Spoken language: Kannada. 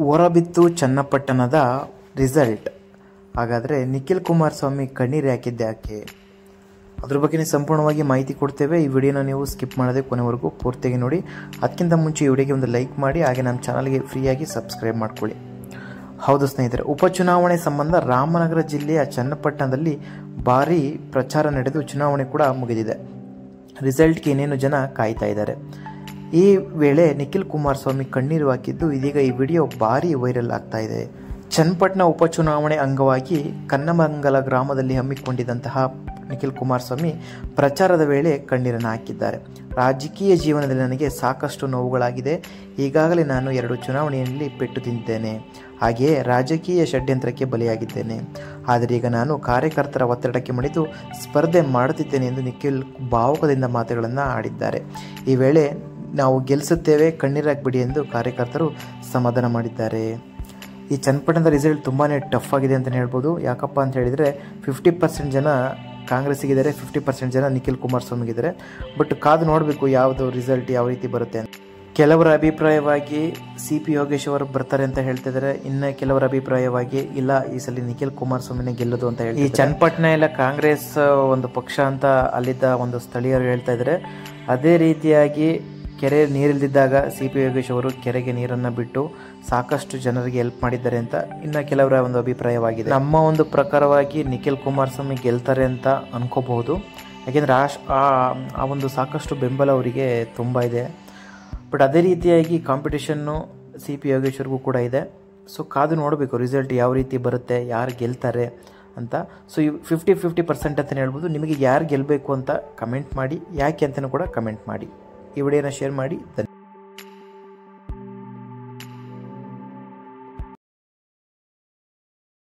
ಹೊರಬಿತ್ತು ಚನ್ನಪಟ್ಟಣದ ರಿಸಲ್ಟ್. ಹಾಗಾದರೆ ನಿಖಿಲ್ ಕುಮಾರಸ್ವಾಮಿ ಕಣ್ಣೀರು ಹಾಕಿದ್ದೆ ಯಾಕೆ? ಅದ್ರ ಬಗ್ಗೆ ಸಂಪೂರ್ಣವಾಗಿ ಮಾಹಿತಿ ಕೊಡ್ತೇವೆ. ಈ ವಿಡಿಯೋನ ನೀವು ಸ್ಕಿಪ್ ಮಾಡದೆ ಕೊನೆವರೆಗೂ ಪೂರ್ತಿಯಾಗಿ ನೋಡಿ. ಅದಕ್ಕಿಂತ ಮುಂಚೆ ಈ ವಿಡಿಯೋಗೆ ಒಂದು ಲೈಕ್ ಮಾಡಿ, ಹಾಗೆ ನಮ್ಮ ಚಾನಲ್ಗೆ ಫ್ರೀಯಾಗಿ ಸಬ್ಸ್ಕ್ರೈಬ್ ಮಾಡ್ಕೊಳ್ಳಿ. ಹೌದು ಸ್ನೇಹಿತರೆ, ಉಪಚುನಾವಣೆ ಸಂಬಂಧ ರಾಮನಗರ ಜಿಲ್ಲೆಯ ಚನ್ನಪಟ್ಟಣದಲ್ಲಿ ಭಾರೀ ಪ್ರಚಾರ ನಡೆದು ಚುನಾವಣೆ ಕೂಡ ಮುಗಿದಿದೆ. ರಿಸಲ್ಟ್ಗೆ ಇನ್ನೇನು ಜನ ಕಾಯ್ತಾ ಇದ್ದಾರೆ. ಈ ವೇಳೆ ನಿಖಿಲ್ ಕುಮಾರಸ್ವಾಮಿ ಕಣ್ಣೀರು ಹಾಕಿದ್ದು ಇದೀಗ ಈ ವಿಡಿಯೋ ಭಾರೀ ವೈರಲ್ ಆಗ್ತಾ ಇದೆ. ಚನ್ನಪಟ್ಟಣ ಉಪಚುನಾವಣೆ ಅಂಗವಾಗಿ ಕನ್ನಮಂಗಲ ಗ್ರಾಮದಲ್ಲಿ ಹಮ್ಮಿಕೊಂಡಿದ್ದಂತಹ ನಿಖಿಲ್ ಕುಮಾರಸ್ವಾಮಿ ಪ್ರಚಾರದ ವೇಳೆ ಕಣ್ಣೀರನ್ನು ಹಾಕಿದ್ದಾರೆ. ರಾಜಕೀಯ ಜೀವನದಲ್ಲಿ ನನಗೆ ಸಾಕಷ್ಟು ನೋವುಗಳಾಗಿದೆ. ಈಗಾಗಲೇ ನಾನು 2 ಚುನಾವಣೆಯಲ್ಲಿ ಪೆಟ್ಟು ತಿಂದಿದ್ದೇನೆ. ಹಾಗೆಯೇ ರಾಜಕೀಯ ಷಡ್ಯಂತ್ರಕ್ಕೆ ಬಲಿಯಾಗಿದ್ದೇನೆ. ಆದರೆ ಈಗ ನಾನು ಕಾರ್ಯಕರ್ತರ ಒತ್ತಡಕ್ಕೆ ಮಣಿದು ಸ್ಪರ್ಧೆ ಮಾಡುತ್ತಿದ್ದೇನೆ ಎಂದು ನಿಖಿಲ್ ಭಾವುಕದಿಂದ ಮಾತುಗಳನ್ನು ಆಡಿದ್ದಾರೆ. ಈ ವೇಳೆ ನಾವು ಗೆಲ್ಲಿಸುತ್ತೇವೆ, ಕಣ್ಣೀರಾಗ್ಬಿಡಿ ಎಂದು ಕಾರ್ಯಕರ್ತರು ಸಮಾಧಾನ ಮಾಡಿದ್ದಾರೆ. ಈ ಚನ್ನಪಟ್ಟಣದ ರಿಸಲ್ಟ್ ತುಂಬಾ ಟಫ್ ಆಗಿದೆ ಅಂತಲೇ ಹೇಳ್ಬೋದು. ಯಾಕಪ್ಪ ಅಂತ ಹೇಳಿದರೆ 50% ಜನ ಕಾಂಗ್ರೆಸ್ಸಿಗಿದ್ದಾರೆ, 50% ಜನ ನಿಖಿಲ್ ಕುಮಾರಸ್ವಾಮಿಗಿದ್ದಾರೆ. ಬಟ್ ಕಾದು ನೋಡಬೇಕು ಯಾವುದು ರಿಸಲ್ಟ್ ಯಾವ ರೀತಿ ಬರುತ್ತೆ ಅಂತ. ಕೆಲವರ ಅಭಿಪ್ರಾಯವಾಗಿ CP ಯೋಗೇಶ್ ಅವರು ಬರ್ತಾರೆ ಅಂತ ಹೇಳ್ತಿದ್ದಾರೆ. ಇನ್ನು ಕೆಲವರ ಅಭಿಪ್ರಾಯವಾಗಿ ಇಲ್ಲ, ಈ ಸಲ ನಿಖಿಲ್ ಕುಮಾರಸ್ವಾಮಿನೇ ಗೆಲ್ಲೋದು ಅಂತ ಹೇಳಿ. ಈ ಚನ್ನಪಟ್ಟಣ ಎಲ್ಲ ಕಾಂಗ್ರೆಸ್ ಒಂದು ಪಕ್ಷ ಅಂತ ಅಲ್ಲಿದ್ದ ಒಂದು ಸ್ಥಳೀಯರು ಹೇಳ್ತಾ ಇದ್ದಾರೆ. ಅದೇ ರೀತಿಯಾಗಿ ಕೆರೆ ನೀರಿಲ್ದಿದ್ದಾಗ CP ಯೋಗೇಶ್ ಅವರು ಕೆರೆಗೆ ನೀರನ್ನು ಬಿಟ್ಟು ಸಾಕಷ್ಟು ಜನರಿಗೆ ಹೆಲ್ಪ್ ಮಾಡಿದ್ದಾರೆ ಅಂತ ಇನ್ನು ಕೆಲವರ ಒಂದು ಅಭಿಪ್ರಾಯವಾಗಿದೆ. ನಮ್ಮ ಒಂದು ಪ್ರಕಾರವಾಗಿ ನಿಖಿಲ್ ಕುಮಾರಸ್ವಾಮಿ ಗೆಲ್ತಾರೆ ಅಂತ ಅನ್ಕೋಬಹುದು. ಯಾಕೆಂದರೆ ಆ ಒಂದು ಸಾಕಷ್ಟು ಬೆಂಬಲ ಅವರಿಗೆ ತುಂಬ ಇದೆ. ಬಟ್ ಅದೇ ರೀತಿಯಾಗಿ ಕಾಂಪಿಟೇಷನ್ನು CP ಯೋಗೇಶ್ವರ್ಗೂ ಕೂಡ ಇದೆ. ಸೊ ಕಾದು ನೋಡಬೇಕು ರಿಸಲ್ಟ್ ಯಾವ ರೀತಿ ಬರುತ್ತೆ, ಯಾರು ಗೆಲ್ತಾರೆ ಅಂತ. ಸೊ 50% ಅಂತಲೇ ಹೇಳ್ಬೋದು. ನಿಮಗೆ ಯಾರು ಗೆಲ್ಲಬೇಕು ಅಂತ ಕಮೆಂಟ್ ಮಾಡಿ, ಯಾಕೆ ಅಂತಲೂ ಕೂಡ ಕಮೆಂಟ್ ಮಾಡಿ. ಈ ವಿಡಿಯೋನ ಶೇರ್ ಮಾಡಿ.